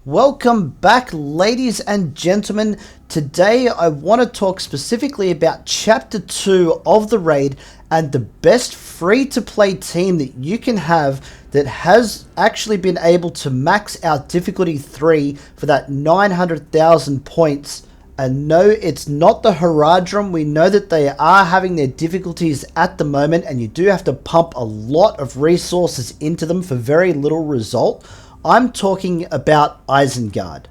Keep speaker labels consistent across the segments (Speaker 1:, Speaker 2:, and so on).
Speaker 1: Welcome back, ladies and gentlemen. Today I want to talk specifically about Chapter 2 of the raid and the best free-to-play team that you can have that has actually been able to max out difficulty 3 for that 900,000 points. And no, it's not the Haradrim. We know that they are having their difficulties at the moment and you do have to pump a lot of resources into them for very little result. I'm talking about Isengard.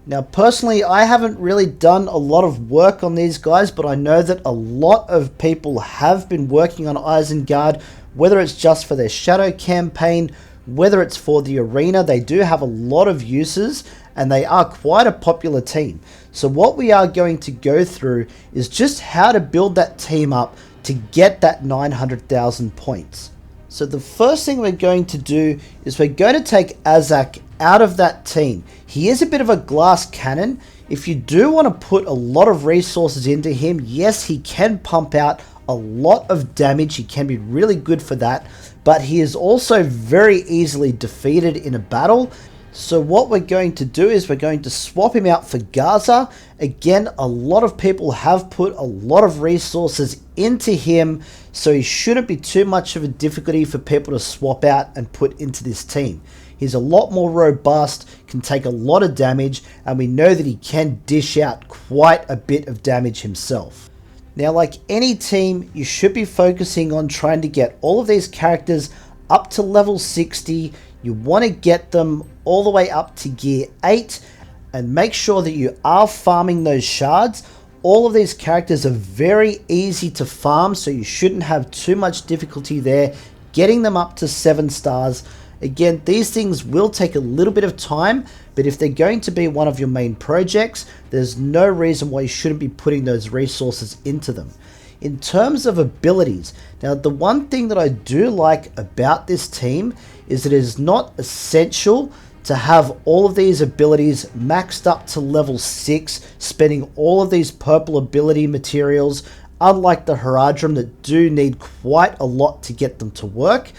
Speaker 1: Now personally, I haven't really done a lot of work on these guys, but I know that a lot of people have been working on Isengard, whether it's just for their Shadow campaign, whether it's for the arena. They do have a lot of uses and they are quite a popular team. So what we are going to go through is just how to build that team up to get that 900,000 points. So the first thing we're going to do is we're going to take Azak out of that team. He is a bit of a glass cannon. If you do want to put a lot of resources into him, yes, he can pump out a lot of damage. He can be really good for that, but he is also very easily defeated in a battle. So what we're going to do is we're going to swap him out for Gorza. Again, a lot of people have put a lot of resources into him, so he shouldn't be too much of a difficulty for people to swap out and put into this team. He's a lot more robust, can take a lot of damage, and we know that he can dish out quite a bit of damage himself. Now, like any team, you should be focusing on trying to get all of these characters up to level 60. You want to get them all the way up to gear 8 and make sure that you are farming those shards. All of these characters are very easy to farm, so you shouldn't have too much difficulty there getting them up to 7 stars. Again, these things will take a little bit of time, but if they're going to be one of your main projects, there's no reason why you shouldn't be putting those resources into them. In terms of abilities, now the one thing that I do like about this team is that it is not essential to have all of these abilities maxed up to level 6, spending all of these purple ability materials, unlike the Haradrim that do need quite a lot to get them to work.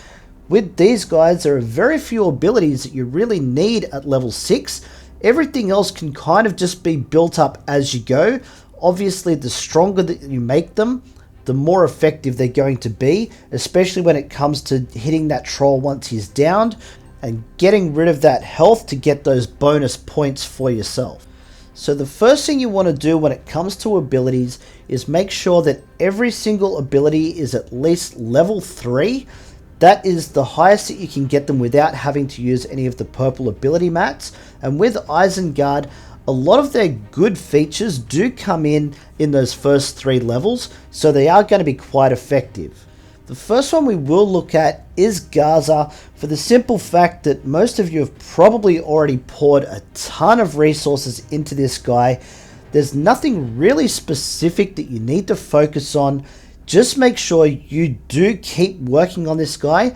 Speaker 1: With these guys, there are very few abilities that you really need at level 6. Everything else can kind of just be built up as you go. Obviously, the stronger that you make them, the more effective they're going to be, especially when it comes to hitting that troll once he's downed and getting rid of that health to get those bonus points for yourself. So the first thing you want to do when it comes to abilities is make sure that every single ability is at least level 3. That is the highest that you can get them without having to use any of the purple ability mats. And with Isengard, a lot of their good features do come in those first 3 levels, so they are going to be quite effective. The first one we will look at is Gorza, for the simple fact that most of you have probably already poured a ton of resources into this guy. There's nothing really specific that you need to focus on. Just make sure you do keep working on this guy.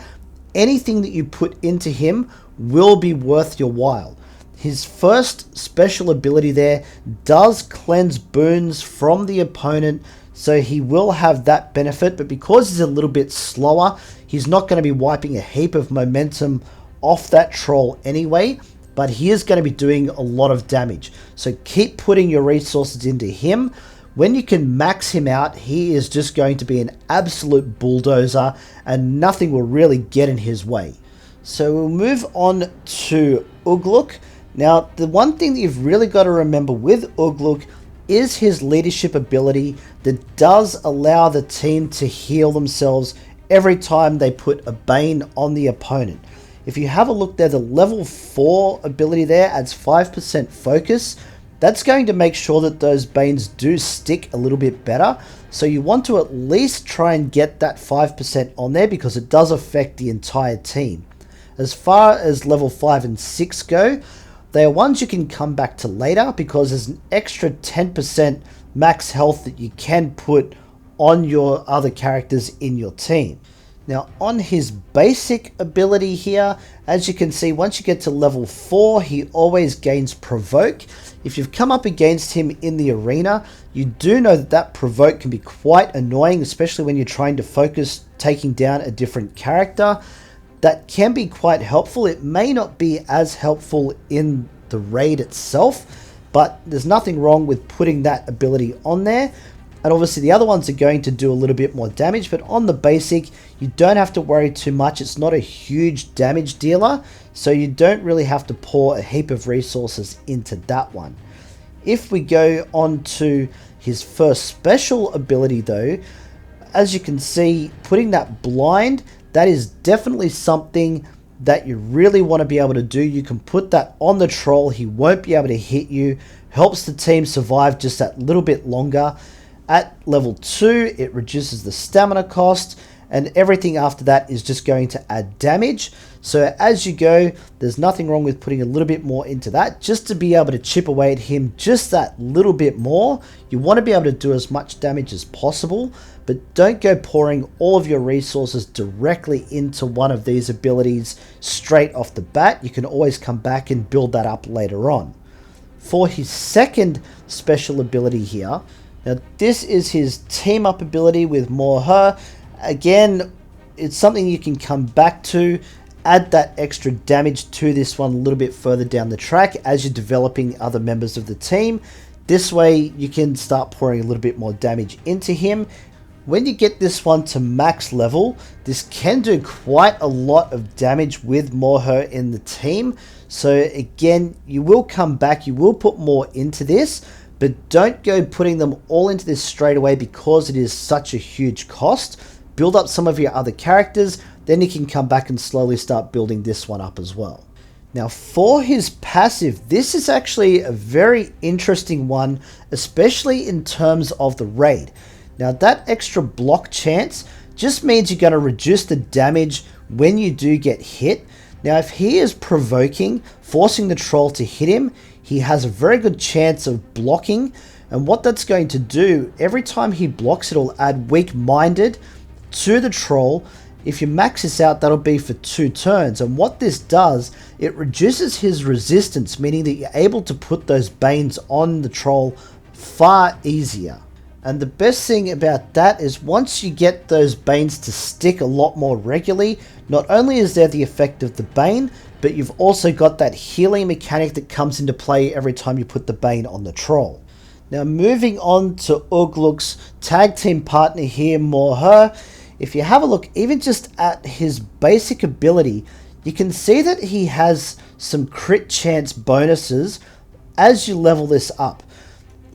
Speaker 1: Anything that you put into him will be worth your while. His first special ability there does cleanse boons from the opponent, so he will have that benefit, but because he's a little bit slower, he's not going to be wiping a heap of momentum off that troll anyway, but he is going to be doing a lot of damage. So keep putting your resources into him. When you can max him out, he is just going to be an absolute bulldozer and nothing will really get in his way. So we'll move on to Ugluk. Now, the one thing that you've really got to remember with Ugluk is his leadership ability that does allow the team to heal themselves every time they put a Bane on the opponent. If you have a look there, the level 4 ability there adds 5% focus. That's going to make sure that those Banes do stick a little bit better. So you want to at least try and get that 5% on there because it does affect the entire team. As far as level 5 and 6 go, they are ones you can come back to later because there's an extra 10% max health that you can put on your other characters in your team. Now on his basic ability here, as you can see, once you get to level 4, he always gains provoke. If you've come up against him in the arena, you do know that that provoke can be quite annoying, especially when you're trying to focus taking down a different character. That can be quite helpful. It may not be as helpful in the raid itself, but there's nothing wrong with putting that ability on there. And obviously the other ones are going to do a little bit more damage, but on the basic, you don't have to worry too much. It's not a huge damage dealer, so you don't really have to pour a heap of resources into that one. If we go on to his first special ability though, as you can see, putting that blind, that is definitely something that you really want to be able to do. You can put that on the troll, he won't be able to hit you, helps the team survive just that little bit longer. At level 2, it reduces the stamina cost, and everything after that is just going to add damage. So as you go, there's nothing wrong with putting a little bit more into that, just to be able to chip away at him just that little bit more. You want to be able to do as much damage as possible, but don't go pouring all of your resources directly into one of these abilities straight off the bat. You can always come back and build that up later on. For his second special ability here, now this is his team up ability with Morhor. Again, it's something you can come back to, add that extra damage to this one a little bit further down the track as you're developing other members of the team. This way you can start pouring a little bit more damage into him. When you get this one to max level, this can do quite a lot of damage with Morhor in the team. So again, you will come back, you will put more into this, but don't go putting them all into this straight away because it is such a huge cost. Build up some of your other characters, then you can come back and slowly start building this one up as well. Now for his passive, this is actually a very interesting one, especially in terms of the raid. Now that extra block chance just means you're going to reduce the damage when you do get hit. Now if he is provoking, forcing the troll to hit him, he has a very good chance of blocking, and what that's going to do, every time he blocks, it'll add weak-minded to the troll. If you max this out, that'll be for 2 turns, and what this does, it reduces his resistance, meaning that you're able to put those banes on the troll far easier. And the best thing about that is once you get those banes to stick a lot more regularly, not only is there the effect of the bane, but you've also got that healing mechanic that comes into play every time you put the bane on the troll. Now moving on to Ugluk's tag team partner here, Morhor. If you have a look even just at his basic ability, you can see that he has some crit chance bonuses as you level this up.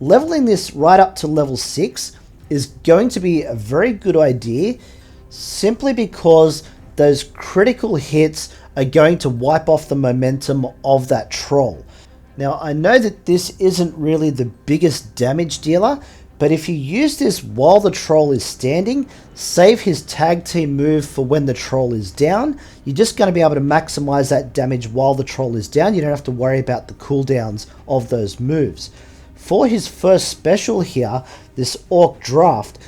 Speaker 1: Leveling this right up to level 6 is going to be a very good idea, simply because those critical hits are going to wipe off the momentum of that troll. Now I know that this isn't really the biggest damage dealer, but if you use this while the troll is standing, save his tag team move for when the troll is down, you're just going to be able to maximize that damage while the troll is down. You don't have to worry about the cooldowns of those moves. For his first special here, this Orc Draft,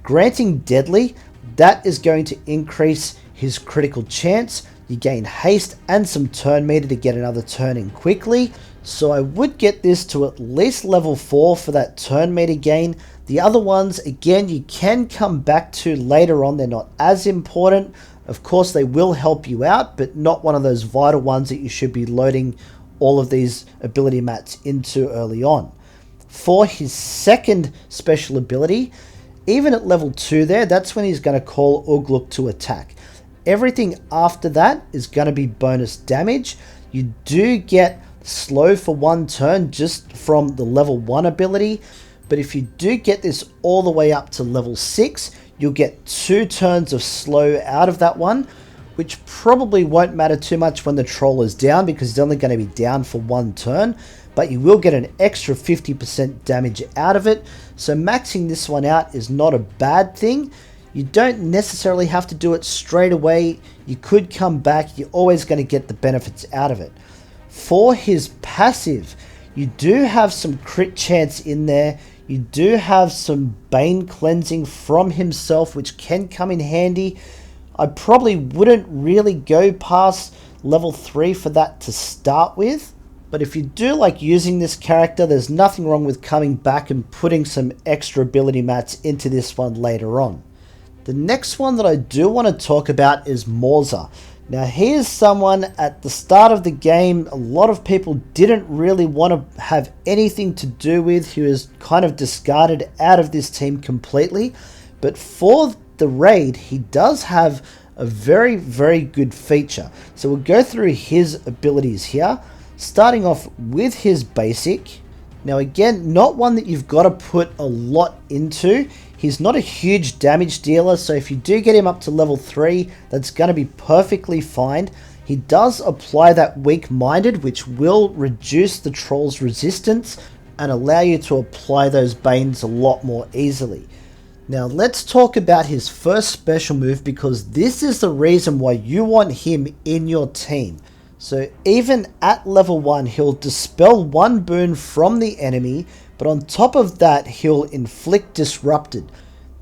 Speaker 1: granting Deadly, that is going to increase his critical chance. You gain haste and some turn meter to get another turn in quickly. So I would get this to at least level 4 for that turn meter gain. The other ones, again, you can come back to later on. They're not as important. Of course, they will help you out, but not one of those vital ones that you should be loading all of these ability mats into early on. For his second special ability, even at level 2 there, that's when he's going to call Ugluk to attack. Everything after that is going to be bonus damage. You do get slow for 1 turn just from the level 1 ability, but if you do get this all the way up to level 6, you'll get 2 turns of slow out of that one, which probably won't matter too much when the troll is down because he's only going to be down for 1 turn, but you will get an extra 50% damage out of it. So maxing this one out is not a bad thing. You don't necessarily have to do it straight away. You could come back. You're always going to get the benefits out of it. For his passive, you do have some crit chance in there. You do have some Bane cleansing from himself, which can come in handy. I probably wouldn't really go past level 3 for that to start with. But if you do like using this character, there's nothing wrong with coming back and putting some extra ability mats into this one later on. The next one that I do want to talk about is Mauser. Now he is someone at the start of the game a lot of people didn't really want to have anything to do with. He was kind of discarded out of this team completely. But for the raid, he does have a very, very good feature. So we'll go through his abilities here, starting off with his basic. Now again, not one that you've got to put a lot into. He's not a huge damage dealer, so if you do get him up to level 3, that's going to be perfectly fine. He does apply that weak-minded, which will reduce the troll's resistance and allow you to apply those banes a lot more easily. Now let's talk about his first special move, because this is the reason why you want him in your team. So even at level 1, he'll dispel 1 boon from the enemy, but on top of that, he'll inflict disrupted.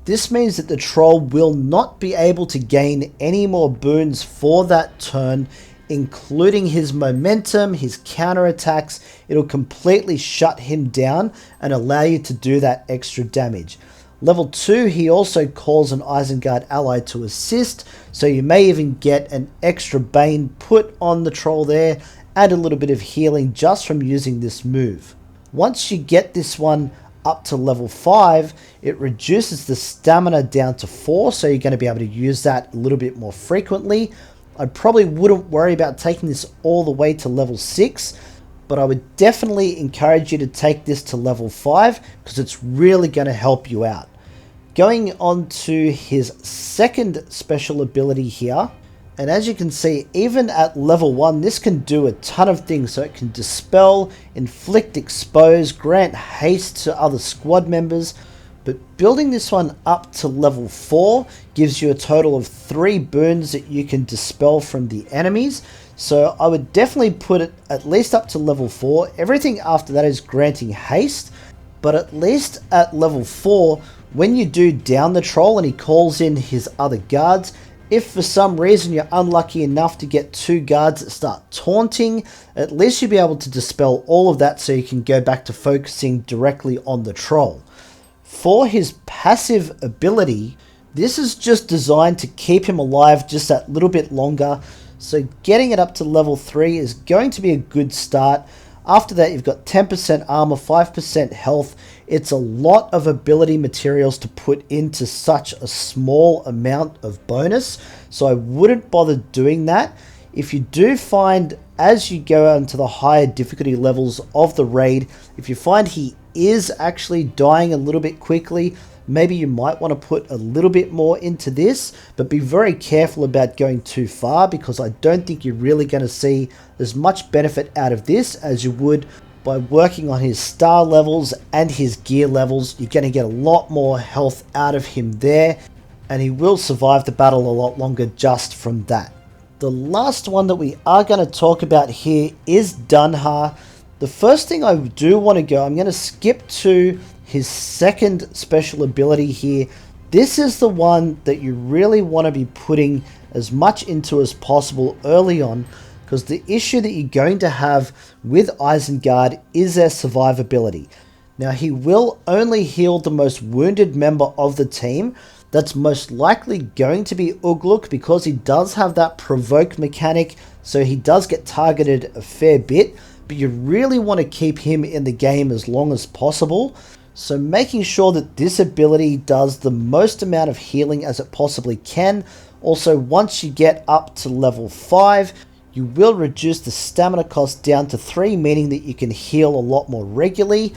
Speaker 1: This means that the troll will not be able to gain any more boons for that turn, including his momentum, his counterattacks. It'll completely shut him down and allow you to do that extra damage. Level 2, he also calls an Isengard ally to assist, so you may even get an extra bane put on the troll there, and a little bit of healing just from using this move. Once you get this one up to level 5, it reduces the stamina down to 4, so you're going to be able to use that a little bit more frequently. I probably wouldn't worry about taking this all the way to level 6, but I would definitely encourage you to take this to level 5, because it's really going to help you out. Going on to his second special ability here, and as you can see, even at level 1, this can do a ton of things. So it can dispel, inflict expose, grant haste to other squad members. But building this one up to level 4 gives you a total of 3 boons that you can dispel from the enemies. So I would definitely put it at least up to level 4. Everything after that is granting haste. But at least at level 4, when you do down the troll and he calls in his other guards, if for some reason you're unlucky enough to get 2 guards that start taunting, at least you'll be able to dispel all of that so you can go back to focusing directly on the troll. For his passive ability, this is just designed to keep him alive just that little bit longer, so getting it up to level 3 is going to be a good start. After that, you've got 10% armor, 5% health. It's a lot of ability materials to put into such a small amount of bonus, so I wouldn't bother doing that. If you do find, as you go into the higher difficulty levels of the raid, if you find he is actually dying a little bit quickly, maybe you might want to put a little bit more into this, but be very careful about going too far, because I don't think you're really going to see as much benefit out of this as you would by working on his star levels and his gear levels. You're going to get a lot more health out of him there, and he will survive the battle a lot longer just from that. The last one that we are going to talk about here is Dunhar. The first thing I do want to go, I'm going to skip to his second special ability here. This is the one that you really want to be putting as much into as possible early on, because the issue that you're going to have with Isengard is their survivability. Now, he will only heal the most wounded member of the team. That's most likely going to be Ugluk, because he does have that provoke mechanic, so he does get targeted a fair bit, but you really want to keep him in the game as long as possible. So making sure that this ability does the most amount of healing as it possibly can. Also, once you get up to level 5, you will reduce the stamina cost down to 3, meaning that you can heal a lot more regularly.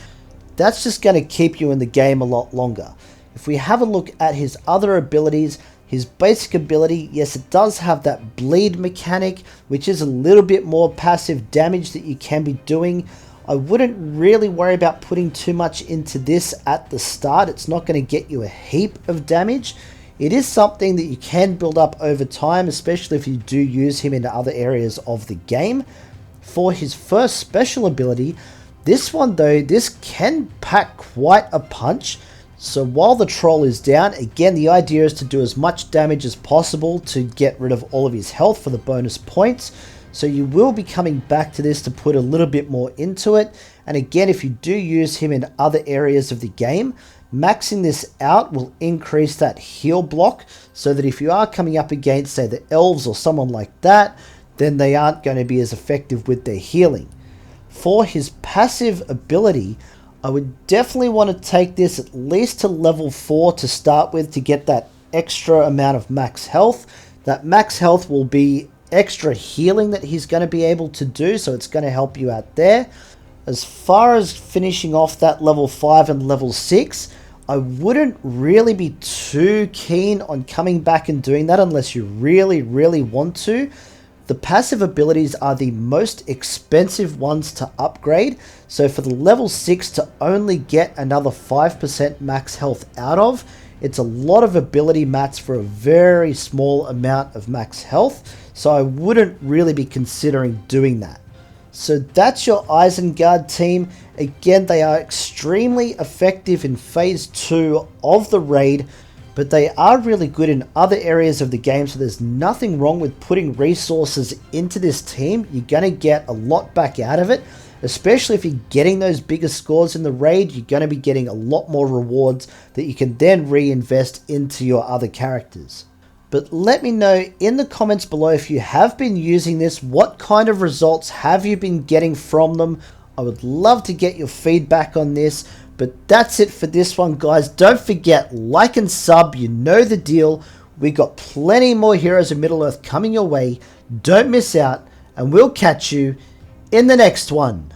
Speaker 1: That's just going to keep you in the game a lot longer. If we have a look at his other abilities, his basic ability, yes, it does have that bleed mechanic, which is a little bit more passive damage that you can be doing. I wouldn't really worry about putting too much into this at the start. It's not going to get you a heap of damage. It is something that you can build up over time, especially if you do use him in other areas of the game. For his first special ability, this one though, this can pack quite a punch. So while the troll is down, again, the idea is to do as much damage as possible to get rid of all of his health for the bonus points. So you will be coming back to this to put a little bit more into it. And again, if you do use him in other areas of the game, maxing this out will increase that heal block so that if you are coming up against, say, the elves or someone like that, then they aren't going to be as effective with their healing. For his passive ability, I would definitely want to take this at least to level 4 to start with to get that extra amount of max health. That max health will be extra healing that he's going to be able to do, so it's going to help you out there. As far as finishing off that level 5 and level 6, I wouldn't really be too keen on coming back and doing that unless you really, really want to. The passive abilities are the most expensive ones to upgrade, so for the level 6 to only get another 5% max health out of, it's a lot of ability mats for a very small amount of max health, so I wouldn't really be considering doing that. So that's your Isengard team. Again, they are extremely effective in Phase 2 of the raid, but they are really good in other areas of the game, so there's nothing wrong with putting resources into this team. You're going to get a lot back out of it, especially if you're getting those bigger scores in the raid. You're going to be getting a lot more rewards that you can then reinvest into your other characters. But let me know in the comments below if you have been using this, what kind of results have you been getting from them? I would love to get your feedback on this. But that's it for this one, guys. Don't forget, like and sub, you know the deal. We got plenty more Heroes of Middle-earth coming your way. Don't miss out, and we'll catch you in the next one.